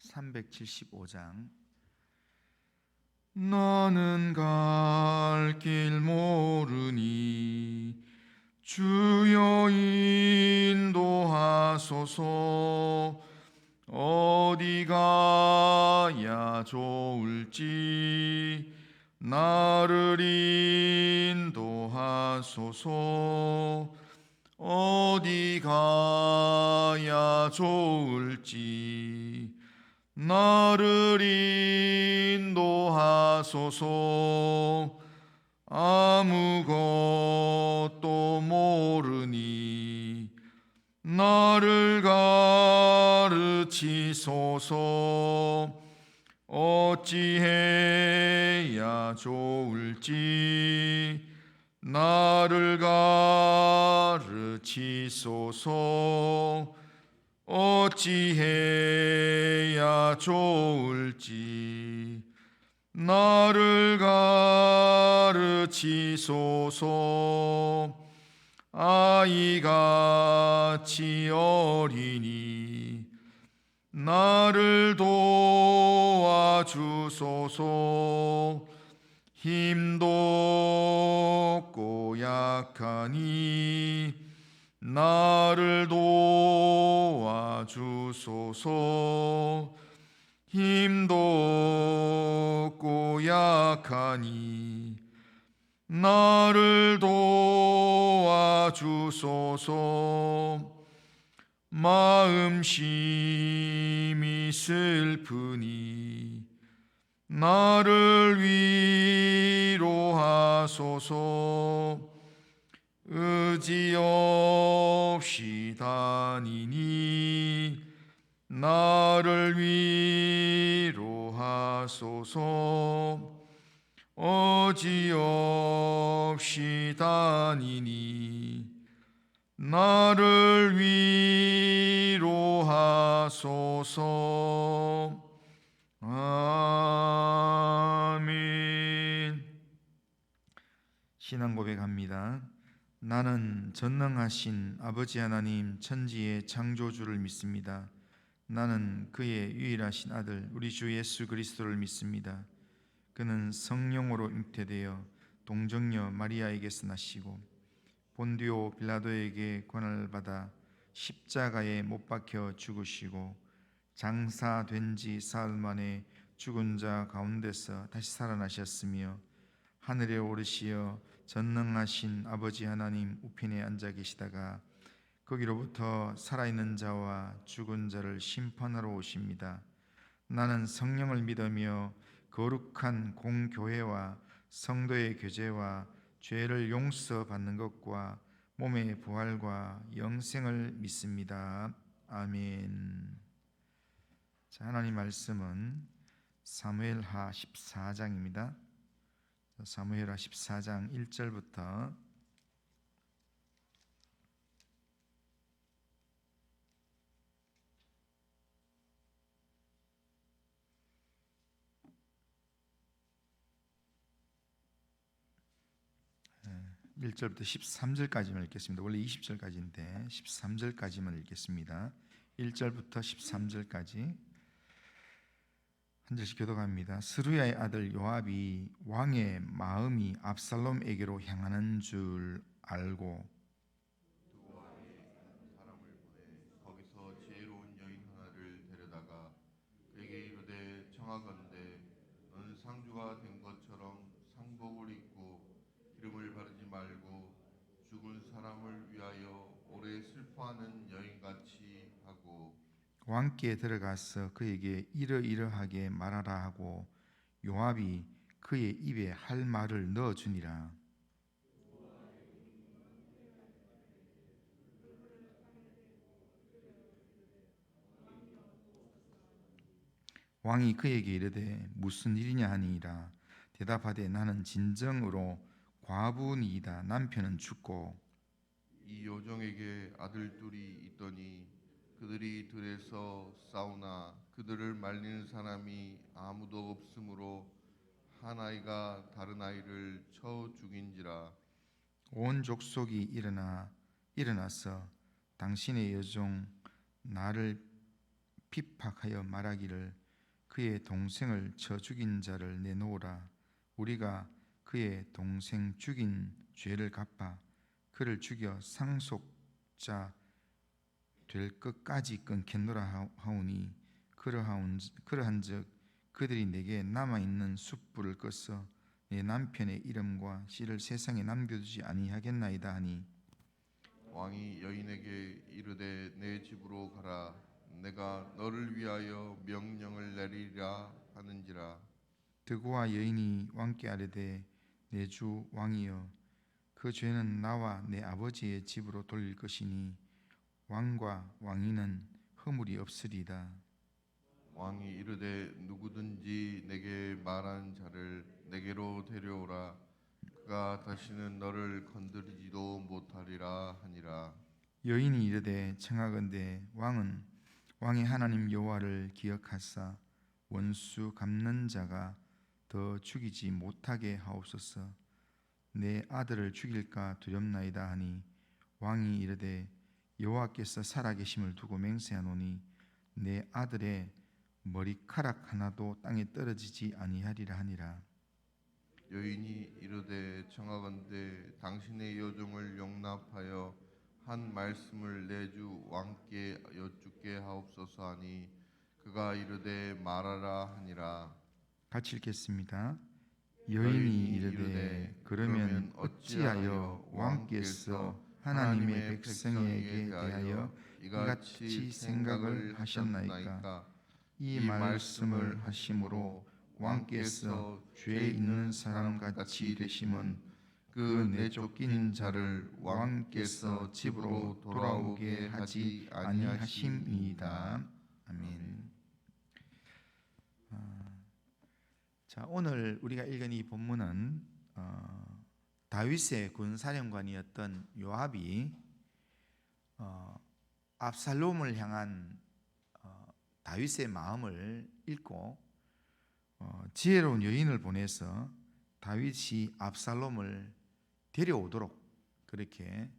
375장. 나는 갈 길 모르니 주여 인도하소서. 어디 가야 좋을지 나를 인도하소서. 어디 가야 좋을지 나를 인도하소서. 아무것도 모르니 나를 가르치소서. 어찌해야 좋을지 나를 가르치소서. 어찌해야 좋을지 나를 가르치소서. 아이같이 어리니 나를 도와주소서. 힘도 없고 약하니 나를 도와주소서. 힘도 없고 약하니 나를 도와주소서. 마음심이 슬프니 나를 위로하소서. 의지 없이 다니니 나를 위로하소서. 어지없이 다니니 나를 위로하소서. 아멘. 신앙 고백합니다. 나는 전능하신 아버지 하나님 천지의 창조주를 믿습니다. 나는 그의 유일하신 아들 우리 주 예수 그리스도를 믿습니다. 그는 성령으로 잉태되어 동정녀 마리아에게서 나시고 본디오 빌라도에게 고난을 받아 십자가에 못 박혀 죽으시고 장사된 지 사흘 만에 죽은 자 가운데서 다시 살아나셨으며 하늘에 오르시어 전능하신 아버지 하나님 우편에 앉아 계시다가 거기로부터 살아있는 자와 죽은 자를 심판하러 오십니다. 나는 성령을 믿으며 거룩한 공교회와 성도의 교제와 죄를 용서받는 것과 몸의 부활과 영생을 믿습니다. 아멘. 자, 하나님 말씀은 사무엘하 14장입니다. 사무엘하 14장 1절부터 1절부터 13절까지만 읽겠습니다. 원래 20절까지인데 13절까지만 읽겠습니다. 1절부터 13절까지 한 절씩 교독합니다. 스루야의 아들 요압이 왕의 마음이 압살롬에게로 향하는 줄 알고 사람을 보내 거기서 지혜로운 여인 하나를 데려다가 그에게 이르되 청하건대 너는 상주가 된 것처럼 상복을 입고 기름을 바르지 말고 죽은 사람을 위하여 오래 슬퍼하는 여인같이 하고 왕께 들어가서 그에게 이러이러하게 말하라 하고 요압이 그의 입에 할 말을 넣어주니라. 왕이 그에게 이르되 무슨 일이냐 하니이다. 대답하되 나는 진정으로 과부니이다. 남편은 죽고 이 요정에게 아들 둘이 있더니 그들이 들에서 싸우나 그들을 말리는 사람이 아무도 없으므로 한 아이가 다른 아이를 쳐 죽인지라. 온 족속이 일어나서 당신의 여종 나를 핍박하여 말하기를 그의 동생을 쳐 죽인 자를 내놓으라. 우리가 그의 동생 죽인 죄를 갚아 그를 죽여 상속자 될 것까지 끊겠노라 하오니 그러한즉 그들이 내게 남아있는 숯불을 꺼서 내 남편의 이름과 씨를 세상에 남겨두지 아니하겠나이다 하니 왕이 여인에게 이르되 내 집으로 가라. 내가 너를 위하여 명령을 내리라 하는지라. 드고와 여인이 왕께 아뢰되 내 주 왕이여 그 죄는 나와 내 아버지의 집으로 돌릴 것이니 왕과 왕위는 허물이 없으리다. 왕이 이르되 누구든지 내게 말한 자를 내게로 데려오라. 그가 다시는 너를 건드리지도 못하리라 하니라. 여인이 이르되 청하건대 왕의 하나님 여호와를 기억하사 원수 갚는 자가 더 죽이지 못하게 하옵소서. 내 아들을 죽일까 두렵나이다 하니 왕이 이르되 여호와께서 살아계심을 두고 맹세하노니 내 아들의 머리카락 하나도 땅에 떨어지지 아니하리라 하니라. 여인이 이르되 청하건대 당신의 여종을 용납하여 한 말씀을 내 주 왕께 여쭙게 하옵소서 하니 그가 이르되 말하라 하니라. 같이 읽겠습니다. 여인이 이르되 그러면 어찌하여 왕께서 하나님의 백성에게 대하여 이같이 생각을 하셨나이까? 이 말씀을 하심으로 왕께서 죄 있는 사람 같이 되심은 그 내쫓긴 자를 왕께서 집으로 돌아오게 하지 아니하심이다. 아멘. 자, 오늘 우리가 읽은 이 본문은 다윗의 군사령관이었던 요압이 압살롬을 향한 다윗의 마음을 읽고 지혜로운 여인을 보내서 다윗이 압살롬을 데려오도록 그렇게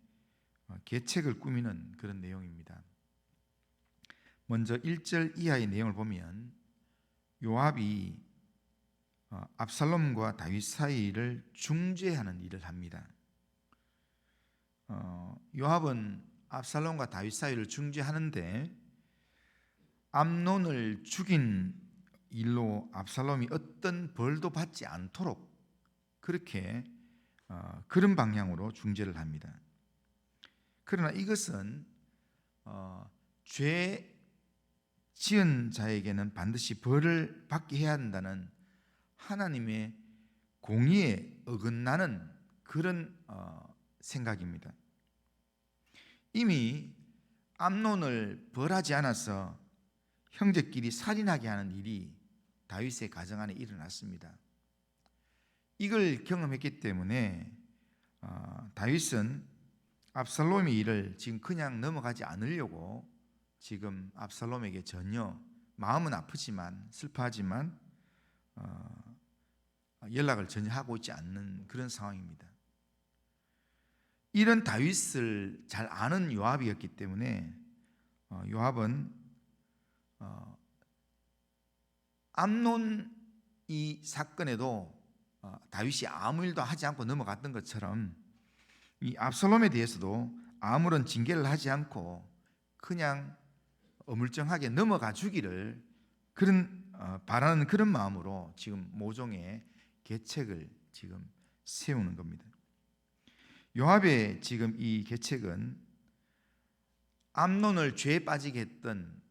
계책을 꾸미는 그런 내용입니다. 먼저 1절 이하의 내용을 보면 요압이 압살롬과 다윗 사이를 중재하는 일을 합니다. 요압은 압살롬과 다윗 사이를 중재하는데 암논을 죽인 일로 압살롬이 어떤 벌도 받지 않도록 그렇게 그런 방향으로 중재를 합니다. 그러나 이것은 죄 지은 자에게는 반드시 벌을 받게 해야 한다는 하나님의 공의에 어긋나는 그런 생각입니다. 이미 암논을 벌하지 않아서 형제끼리 살인하게 하는 일이 다윗의 가정 안에 일어났습니다. 이걸 경험했기 때문에 다윗은 압살롬의 일을 지금 그냥 넘어가지 않으려고 지금 압살롬에게 전혀 마음은 아프지만 슬퍼하지만 연락을 전혀 하고 있지 않는 그런 상황입니다. 이런 다윗을 잘 아는 요압이었기 때문에 요압은 암논 이 사건에도 다윗이 아무 일도 하지 않고 넘어갔던 것처럼 이 압살롬에 대해서도 아무런 징계를 하지 않고 그냥 어물쩡하게 넘어가 주기를 그런 바라는 그런 마음으로 지금 모종의 계책을 지금 세우는 겁니다. 요압의 지금 이 계책은 암논을 죄에 빠지게 했던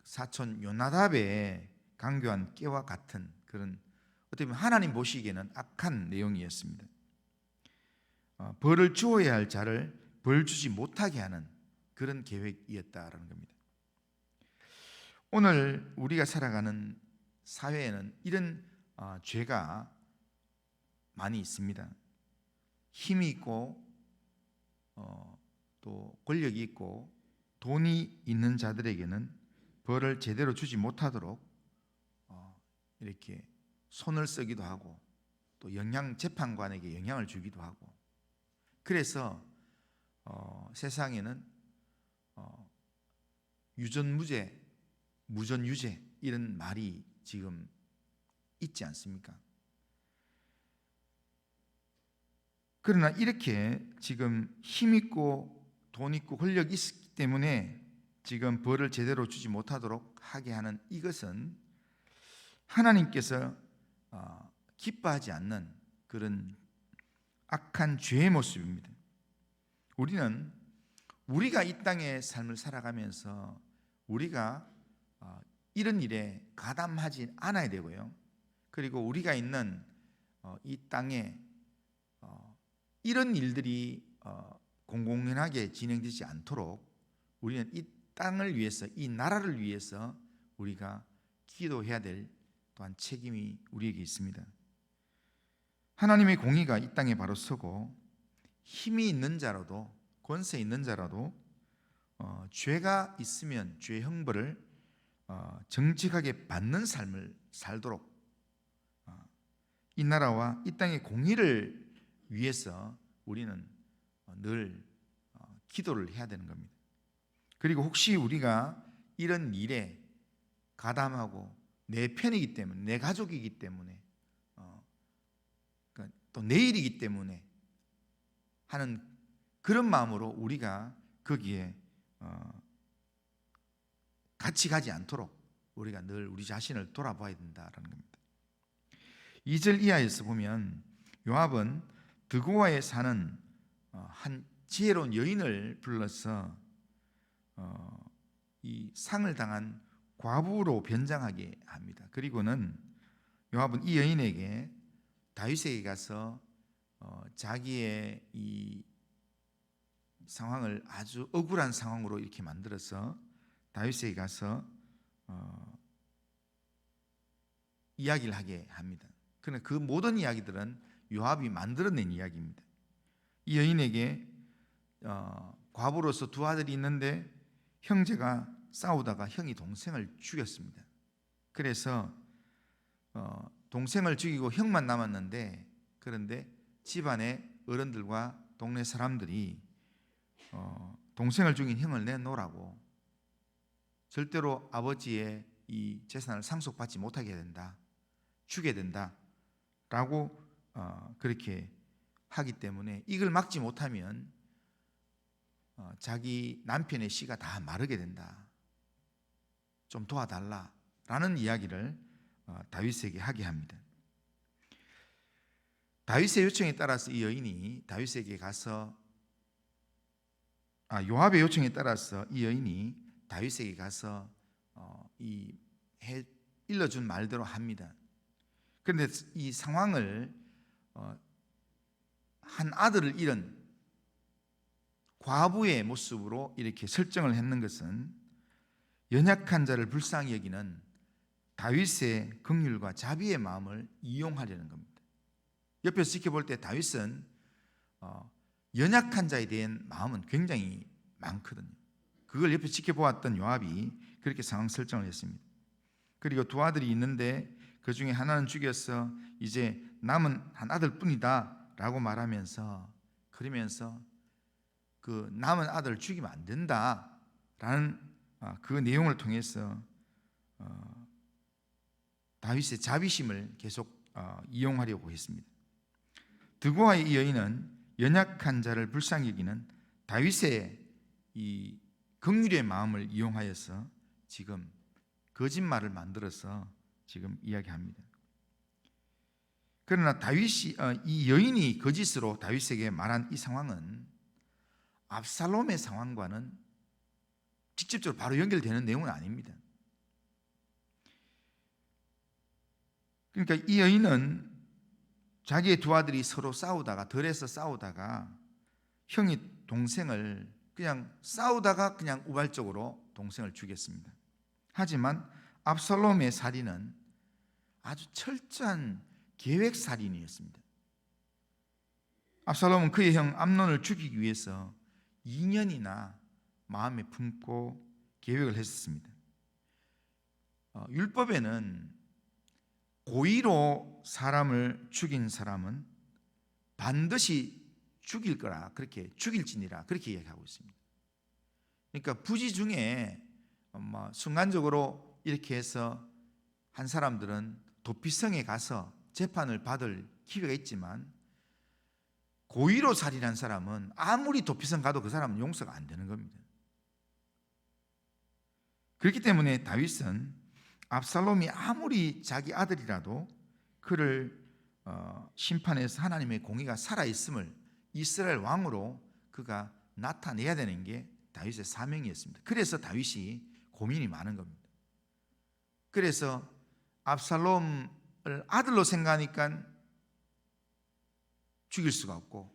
사촌 요나답의 강교한 깨와 같은 그런 어떻게 보면 하나님 보시기에는 악한 내용이었습니다. 벌을 주어야 할 자를 벌 주지 못하게 하는 그런 계획이었다라는 겁니다. 오늘 우리가 살아가는 사회에는 이런 죄가 많이 있습니다. 힘이 있고 또 권력이 있고 돈이 있는 자들에게는 벌을 제대로 주지 못하도록 이렇게 손을 쓰기도 하고 또 재판관에게 영향을 주기도 하고 그래서 세상에는 유전무죄 무전유죄 이런 말이 지금 있지 않습니까? 그러나 이렇게 지금 힘 있고 돈 있고 권력이 있기 때문에 지금 벌을 제대로 주지 못하도록 하게 하는 이것은 하나님께서 기뻐하지 않는 그런 악한 죄의 모습입니다. 우리는 우리가 이 땅의 삶을 살아가면서 우리가 이런 일에 가담하지 않아야 되고요. 그리고 우리가 있는 이 땅에 이런 일들이 공공연하게 진행되지 않도록 우리는 이 땅을 위해서, 이 나라를 위해서 우리가 기도해야 될 또한 책임이 우리에게 있습니다. 하나님의 공의가 이 땅에 바로 서고 힘이 있는 자라도, 권세 있는 자라도 죄가 있으면 죄의 형벌을 정직하게 받는 삶을 살도록 이 나라와 이 땅의 공의를 위해서 우리는 늘 기도를 해야 되는 겁니다. 그리고 혹시 우리가 이런 일에 가담하고 내 편이기 때문에, 내 가족이기 때문에, 또 내 일이기 때문에 하는 그런 마음으로 우리가 거기에 같이 가지 않도록 우리가 늘 우리 자신을 돌아봐야 된다라는 겁니다. 2절 이하에서 보면 요압은 드고아에 사는 한 지혜로운 여인을 불러서 이 상을 당한 과부로 변장하게 합니다. 그리고는 요압은 이 여인에게 다윗에게 가서 자기의 이 상황을 아주 억울한 상황으로 이렇게 만들어서 다윗에게 가서 이야기를 하게 합니다. 그러나 그 모든 이야기들은 요압이 만들어낸 이야기입니다. 이 여인에게 과부로서 두 아들이 있는데 형제가 싸우다가 형이 동생을 죽였습니다. 그래서 동생을 죽이고 형만 남았는데, 그런데 집안의 어른들과 동네 사람들이 동생을 죽인 형을 내놓으라고, 절대로 아버지의 이 재산을 상속받지 못하게 된다, 주게 된다 라고 그렇게 하기 때문에 이걸 막지 못하면 자기 남편의 씨가 다 마르게 된다, 좀 도와달라 라는 이야기를 다윗에게 하게 합니다. 다윗의 요청에 따라서 이 여인이 다윗에게 가서 요압의 요청에 따라서 이 여인이 다윗에게 가서 이 일러준 말대로 합니다. 그런데 이 상황을 한 아들을 잃은 과부의 모습으로 이렇게 설정을 했는 것은 연약한 자를 불쌍히 여기는 다윗의 긍휼과 자비의 마음을 이용하려는 겁니다. 옆에서 지켜볼 때 다윗은 연약한 자에 대한 마음은 굉장히 많거든요. 그걸 옆에서 지켜보았던 요압이 그렇게 상황 설정을 했습니다. 그리고 두 아들이 있는데 그 중에 하나는 죽여서 이제 남은 한 아들뿐이다 라고 말하면서, 그러면서 그 남은 아들을 죽이면 안 된다 라는 그 내용을 통해서 다윗의 자비심을 계속 이용하려고 했습니다. 드고아의 이 여인은 연약한 자를 불쌍히 여기는 다윗의 이 긍휼의 마음을 이용하여서 지금 거짓말을 만들어서 지금 이야기합니다. 그러나 다윗이 이 여인이 거짓으로 다윗에게 말한 이 상황은 압살롬의 상황과는 직접적으로 바로 연결되는 내용은 아닙니다. 그러니까 이 여인은 자기의 두 아들이 서로 싸우다가, 덜해서 싸우다가 형이 동생을 그냥 싸우다가 그냥 우발적으로 동생을 죽였습니다. 하지만 압살롬의 살인은 아주 철저한 계획살인이었습니다. 압살롬은 그의 형 암논을 죽이기 위해서 2년이나 마음에 품고 계획을 했었습니다. 율법에는 고의로 사람을 죽인 사람은 반드시 죽일 거라, 그렇게 죽일지니라 그렇게 이야기하고 있습니다. 그러니까 부지 중에 순간적으로 이렇게 해서 한 사람들은 도피성에 가서 재판을 받을 기회가 있지만 고의로 살인한 사람은 아무리 도피성 가도 그 사람은 용서가 안 되는 겁니다. 그렇기 때문에 다윗은 압살롬이 아무리 자기 아들이라도 그를 심판해서 하나님의 공의가 살아있음을 이스라엘 왕으로 그가 나타내야 되는 게 다윗의 사명이었습니다. 그래서 다윗이 고민이 많은 겁니다. 그래서 압살롬을 아들로 생각하니까 죽일 수가 없고,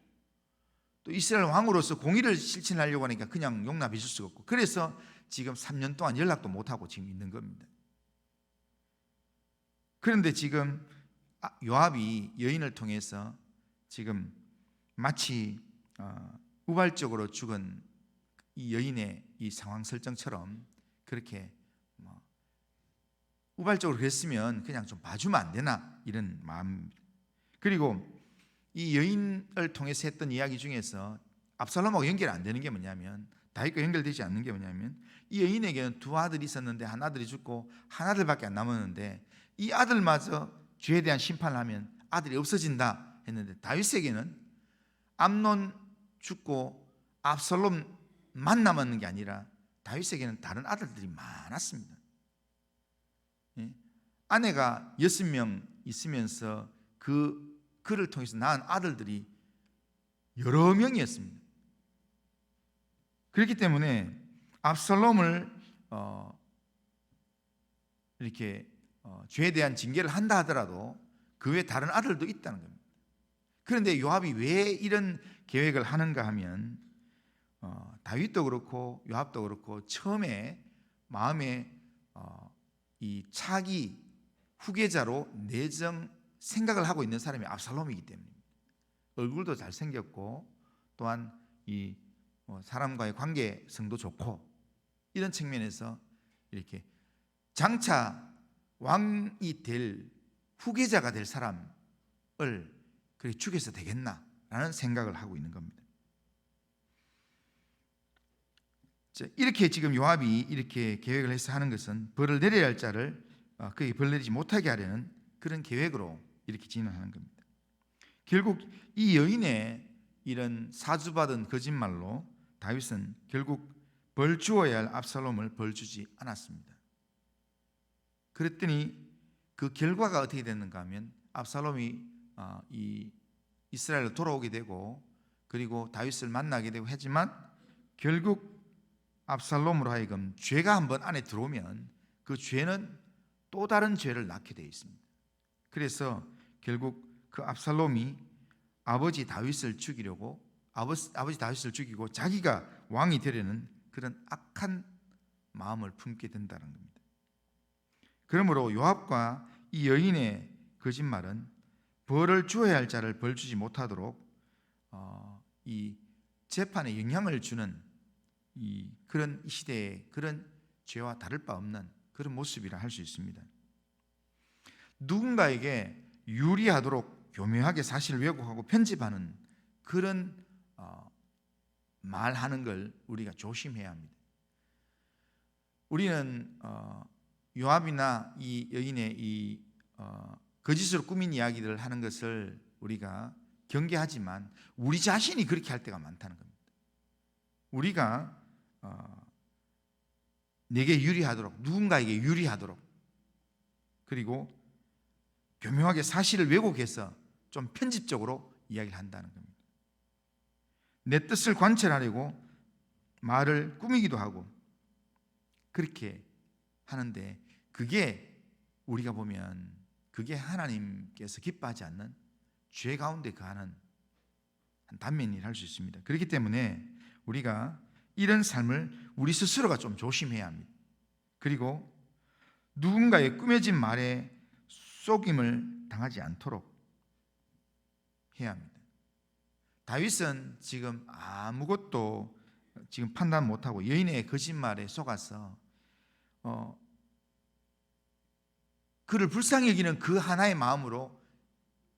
또 이스라엘 왕으로서 공의를 실천하려고 하니까 그냥 용납해 줄 수가 없고, 그래서 지금 3년 동안 연락도 못하고 지금 있는 겁니다. 그런데 지금 요압이 여인을 통해서 지금 마치 우발적으로 죽은 이 여인의 이 상황 설정처럼 그렇게 우발적으로 그랬으면 그냥 좀 봐주면 안 되나, 이런 마음입니다. 그리고 이 여인을 통해서 했던 이야기 중에서 압살롬하고 연결 안 되는 게 뭐냐면, 다윗과 연결되지 않는 게 뭐냐면, 이 여인에게는 두 아들이 있었는데 한 아들이 죽고 한 아들밖에 안 남았는데 이 아들마저 죄에 대한 심판을 하면 아들이 없어진다 했는데, 다윗에게는 암논 죽고 압살롬만 남았는 게 아니라 다윗에게는 다른 아들들이 많았습니다. 아내가 6명 있으면서 그를 통해서 낳은 아들들이 여러 명이었습니다. 그렇기 때문에 압살롬을 이렇게 죄에 대한 징계를 한다 하더라도 그 외에 다른 아들도 있다는 겁니다. 그런데 요압이 왜 이런 계획을 하는가 하면, 다윗도 그렇고 요압도 그렇고 처음에 마음에 이 차기 후계자로 내정 생각을 하고 있는 사람이 압살롬이기 때문입니다. 얼굴도 잘생겼고 또한 이 사람과의 관계성도 좋고, 이런 측면에서 이렇게 장차 왕이 될 후계자가 될 사람을 그렇게 죽여서 되겠나라는 생각을 하고 있는 겁니다. 이렇게 지금 요압이 이렇게 계획을 해서 하는 것은 벌을 내려야 할 자를 그에게 벌 내리지 못하게 하려는 그런 계획으로 이렇게 진행하는 겁니다. 결국 이 여인의 이런 사주받은 거짓말로 다윗은 결국 벌 주어야 할 압살롬을 벌 주지 않았습니다. 그랬더니 그 결과가 어떻게 됐는가 하면, 압살롬이 이 이스라엘로 돌아오게 되고 그리고 다윗을 만나게 되고 하지만, 결국 압살롬으로 하여금 죄가 한번 안에 들어오면 그 죄는 또 다른 죄를 낳게 되어 있습니다. 그래서 결국 그 압살롬이 아버지 다윗을 죽이려고 아버지 다윗을 죽이고 자기가 왕이 되려는 그런 악한 마음을 품게 된다는 겁니다. 그러므로 요압과 이 여인의 거짓말은 벌을 주어야 할 자를 벌 주지 못하도록 이 재판에 영향을 주는 그런 이 시대의 그런 죄와 다를 바 없는 그런 모습이라 할 수 있습니다. 누군가에게 유리하도록 교묘하게 사실을 왜곡하고 편집하는 그런 말하는 걸 우리가 조심해야 합니다. 우리는 요압이나 이 여인의 이 거짓으로 꾸민 이야기들을 하는 것을 우리가 경계하지만, 우리 자신이 그렇게 할 때가 많다는 겁니다. 우리가 내게 유리하도록, 누군가에게 유리하도록, 그리고 교묘하게 사실을 왜곡해서 좀 편집적으로 이야기를 한다는 겁니다. 내 뜻을 관철하려고 말을 꾸미기도 하고 그렇게 하는데, 그게 우리가 보면 그게 하나님께서 기뻐하지 않는 죄 가운데 거하는 한 단면이라 할 수 있습니다. 그렇기 때문에 우리가 이런 삶을 우리 스스로가 좀 조심해야 합니다. 그리고 누군가의 꾸며진 말에 속임을 당하지 않도록 해야 합니다. 다윗은 지금 아무것도 지금 판단 못하고 여인의 거짓말에 속아서 그를 불쌍히 여기는 그 하나의 마음으로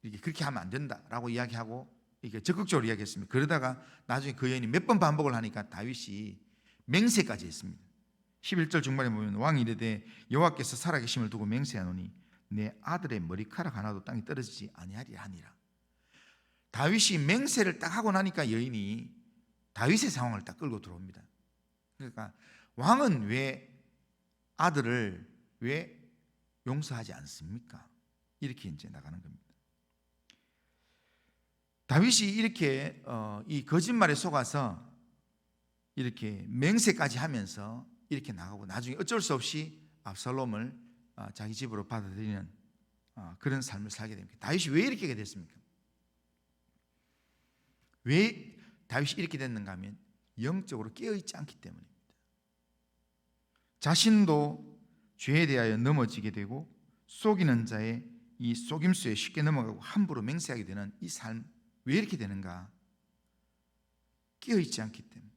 이렇게 그렇게 하면 안 된다라고 이야기하고 이렇게 적극적으로 이야기했습니다. 그러다가 나중에 그 여인이 몇 번 반복을 하니까 다윗이 맹세까지 했습니다. 11절 중반에 보면 왕이 이르되 여호와께서 살아계심을 두고 맹세하노니 내 아들의 머리카락 하나도 땅에 떨어지지 아니하리라 하니라. 다윗이 맹세를 딱 하고 나니까 여인이 다윗의 상황을 딱 끌고 들어옵니다. 그러니까 왕은 왜 아들을 왜 용서하지 않습니까? 이렇게 이제 나가는 겁니다. 다윗이 이렇게 이 거짓말에 속아서 이렇게 맹세까지 하면서 이렇게 나가고 나중에 어쩔 수 없이 압살롬을 자기 집으로 받아들이는 그런 삶을 살게 됩니다. 다윗이 왜 이렇게 됐습니까? 왜 다윗이 이렇게 됐는가 하면 영적으로 깨어있지 않기 때문입니다. 자신도 죄에 대하여 넘어지게 되고 속이는 자의 이 속임수에 쉽게 넘어가고 함부로 맹세하게 되는 이 삶, 왜 이렇게 되는가? 깨어있지 않기 때문에.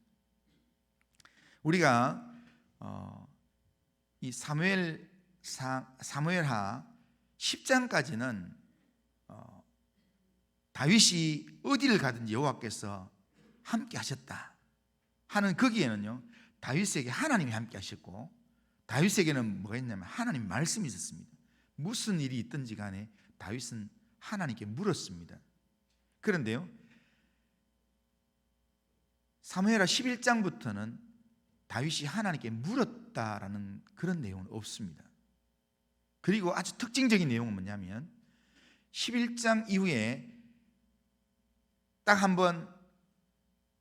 우리가 이 사무엘하 10장까지는 다윗이 어디를 가든지 여호와께서 함께 하셨다 하는 거기에는요, 다윗에게 하나님이 함께 하셨고 다윗에게는 뭐가 있냐면 하나님 말씀이 있었습니다. 무슨 일이 있든지 간에 다윗은 하나님께 물었습니다. 그런데요, 사무엘하 11장부터는 다윗이 하나님께 물었다라는 그런 내용은 없습니다. 그리고 아주 특징적인 내용은 뭐냐면 11장 이후에 딱 한 번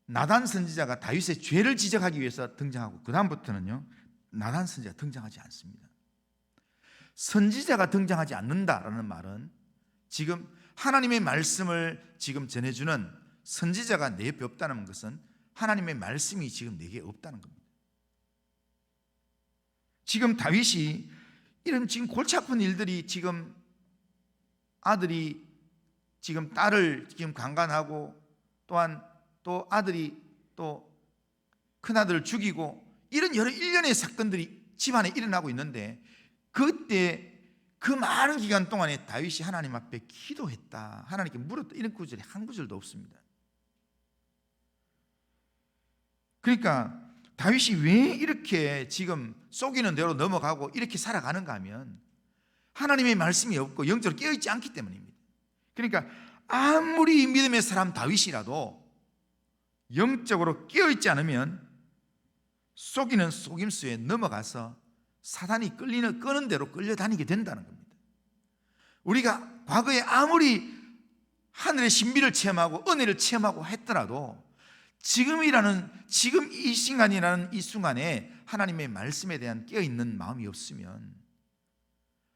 나단 선지자가 다윗의 죄를 지적하기 위해서 등장하고 그 다음부터는요, 나단 선지자가 등장하지 않습니다. 선지자가 등장하지 않는다라는 말은 지금 하나님의 말씀을 지금 전해주는 선지자가 내 옆에 없다는 것은 하나님의 말씀이 지금 내게 없다는 겁니다. 지금 다윗이 이런 지금 골치 아픈 일들이 지금 아들이 지금 딸을 지금 강간하고 또한 또 아들이 또 큰아들을 죽이고 이런 여러 일련의 사건들이 집안에 일어나고 있는데 그때 그 많은 기간 동안에 다윗이 하나님 앞에 기도했다, 하나님께 물었다, 이런 구절이 한 구절도 없습니다. 그러니까 다윗이 왜 이렇게 지금 속이는 대로 넘어가고 이렇게 살아가는가 하면 하나님의 말씀이 없고 영적으로 깨어있지 않기 때문입니다. 그러니까 아무리 믿음의 사람 다윗이라도 영적으로 깨어있지 않으면 속이는 속임수에 넘어가서 사단이 끄는 대로 끌려다니게 된다는 겁니다. 우리가 과거에 아무리 하늘의 신비를 체험하고 은혜를 체험하고 했더라도 지금 이 시간이라는 이 순간에 하나님의 말씀에 대한 깨어있는 마음이 없으면,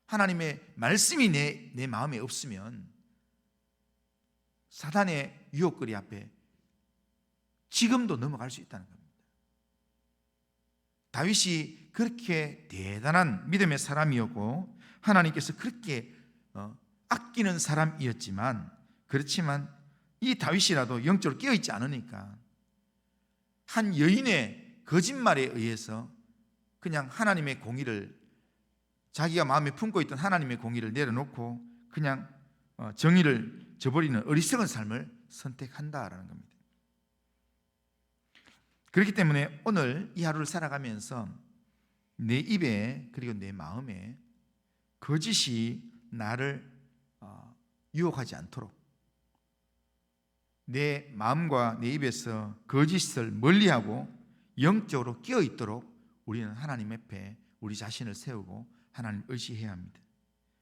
하나님의 말씀이 내 마음에 없으면 사단의 유혹거리 앞에 지금도 넘어갈 수 있다는 겁니다. 다윗이 그렇게 대단한 믿음의 사람이었고 하나님께서 그렇게 아끼는 사람이었지만, 그렇지만 이 다윗이라도 영적으로 깨어있지 않으니까 한 여인의 거짓말에 의해서 그냥 하나님의 공의를, 자기가 마음에 품고 있던 하나님의 공의를 내려놓고 그냥 정의를 저버리는 어리석은 삶을 선택한다라는 겁니다. 그렇기 때문에 오늘 이 하루를 살아가면서 내 입에 그리고 내 마음에 거짓이 나를 유혹하지 않도록, 내 마음과 내 입에서 거짓을 멀리하고 영적으로 깨어있도록 우리는 하나님 앞에 우리 자신을 세우고 하나님을 의지해야 합니다.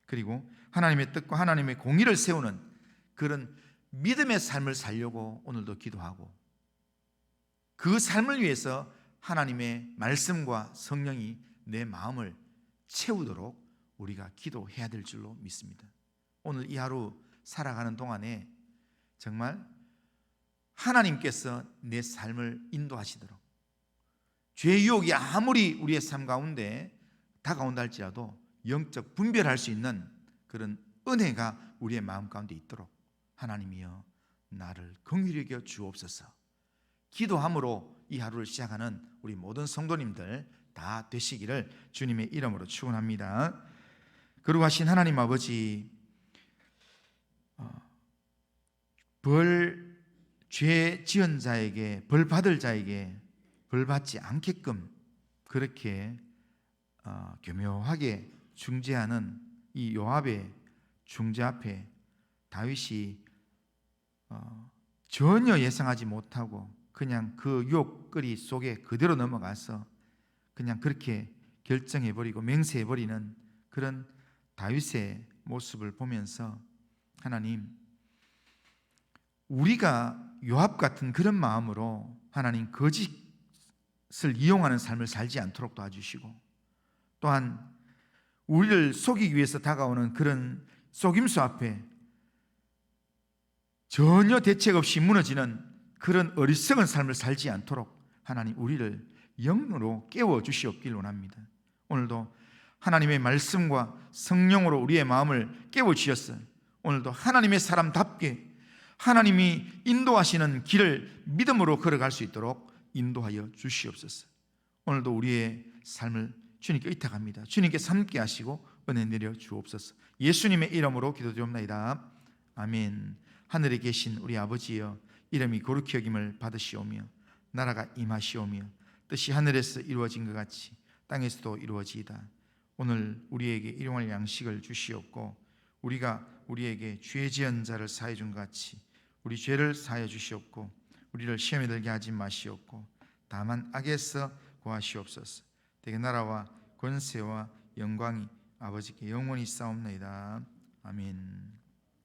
그리고 하나님의 뜻과 하나님의 공의를 세우는 그런 믿음의 삶을 살려고 오늘도 기도하고, 그 삶을 위해서 하나님의 말씀과 성령이 내 마음을 채우도록 우리가 기도해야 될 줄로 믿습니다. 오늘 이 하루 살아가는 동안에 정말 하나님께서 내 삶을 인도하시도록, 죄의 유혹이 아무리 우리의 삶 가운데 다가온다 할지라도 영적 분별할 수 있는 그런 은혜가 우리의 마음 가운데 있도록 하나님이여 나를 긍휼히 여겨 주옵소서. 기도함으로 이 하루를 시작하는 우리 모든 성도님들 다 되시기를 주님의 이름으로 축원합니다. 거룩하신 하나님 아버지, 죄 지은 자에게, 벌 받을 자에게 벌 받지 않게끔 그렇게 교묘하게 중재하는 이 요압의 중재 앞에 다윗이 전혀 예상하지 못하고 그냥 그 유혹거리 속에 그대로 넘어가서 그냥 그렇게 결정해버리고 맹세해버리는 그런 다윗의 모습을 보면서 하나님, 우리가 요압 같은 그런 마음으로 하나님 거짓을 이용하는 삶을 살지 않도록 도와주시고, 또한 우리를 속이기 위해서 다가오는 그런 속임수 앞에 전혀 대책 없이 무너지는 그런 어리석은 삶을 살지 않도록 하나님 우리를 영으로 깨워주시옵길 원합니다. 오늘도 하나님의 말씀과 성령으로 우리의 마음을 깨워주셨어요. 오늘도 하나님의 사람답게 하나님이 인도하시는 길을 믿음으로 걸어갈 수 있도록 인도하여 주시옵소서. 오늘도 우리의 삶을 주님께 의탁합니다. 주님께 함께 하시고 은혜 내려 주옵소서. 예수님의 이름으로 기도드립니다. 아멘. 하늘에 계신 우리 아버지여, 이름이 거룩히 여김을 받으시오며 나라가 임하시오며 뜻이 하늘에서 이루어진 것 같이 땅에서도 이루어지이다. 오늘 우리에게 일용할 양식을 주시옵고 우리가 우리에게 죄 지은 자를 사해 준 것 같이 우리 죄를 사하여 주시옵고 우리를 시험에 들게 하지 마시옵고 다만 악에서 구하시옵소서. 대개 나라와 권세와 영광이 아버지께 영원히 있사옵나이다. 아멘.